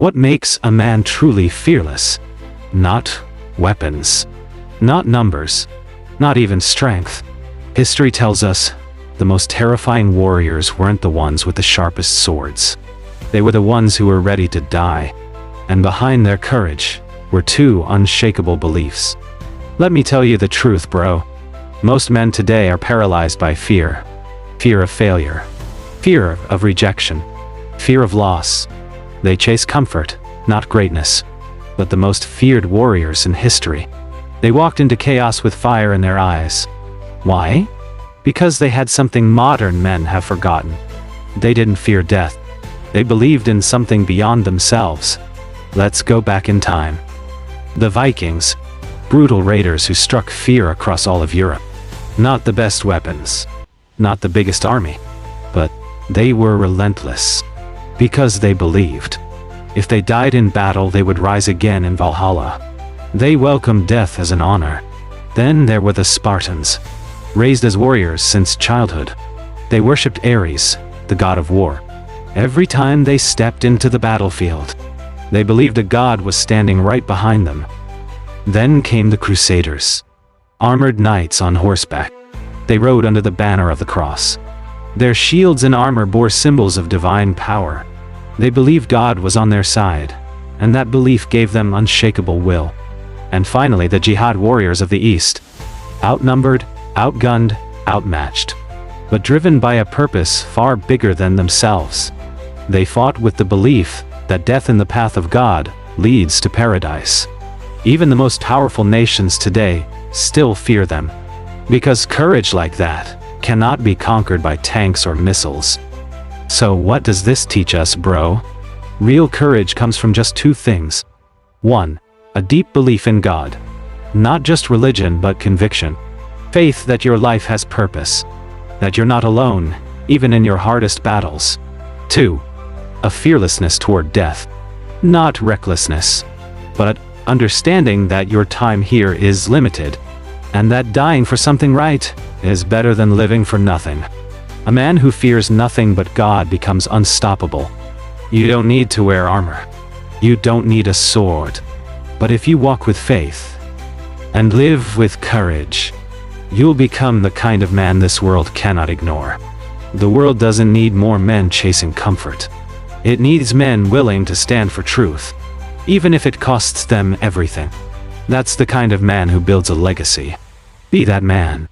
What makes a man truly fearless? Not weapons, not numbers, not even strength. History tells us the most terrifying warriors weren't the ones with the sharpest swords. They were the ones who were ready to die. And behind their courage were two unshakable beliefs. Let me tell you the truth, bro. Most men today are paralyzed by fear. Fear of failure. Fear of rejection. Fear of loss. They chase comfort, not greatness. But the most feared warriors in history, they walked into chaos with fire in their eyes. Why? Because they had something modern men have forgotten. They didn't fear death. They believed in something beyond themselves. Let's go back in time. The Vikings, brutal raiders who struck fear across all of Europe. Not the best weapons, not the biggest army, but they were relentless. Because they believed. If they died in battle, they would rise again in Valhalla. They welcomed death as an honor. Then there were the Spartans, raised as warriors since childhood. They worshipped Ares, the god of war. Every time they stepped into the battlefield, they believed a god was standing right behind them. Then came the Crusaders, armored knights on horseback. They rode under the banner of the cross. Their shields and armor bore symbols of divine power. They believed God was on their side, and that belief gave them unshakable will. And finally, the Jihad warriors of the East, outnumbered, outgunned, outmatched, but driven by a purpose far bigger than themselves. They fought with the belief that death in the path of God leads to paradise. Even the most powerful nations today still fear them, because courage like that cannot be conquered by tanks or missiles. So what does this teach us, bro? Real courage comes from just two things. 1. A deep belief in God. Not just religion but conviction. Faith that your life has purpose. That you're not alone, even in your hardest battles. 2. A fearlessness toward death. Not recklessness, but understanding that your time here is limited, and that dying for something right is better than living for nothing. A man who fears nothing but God becomes unstoppable. You don't need to wear armor. You don't need a sword. But if you walk with faith and live with courage, you'll become the kind of man this world cannot ignore. The world doesn't need more men chasing comfort. It needs men willing to stand for truth, even if it costs them everything. That's the kind of man who builds a legacy. Be that man.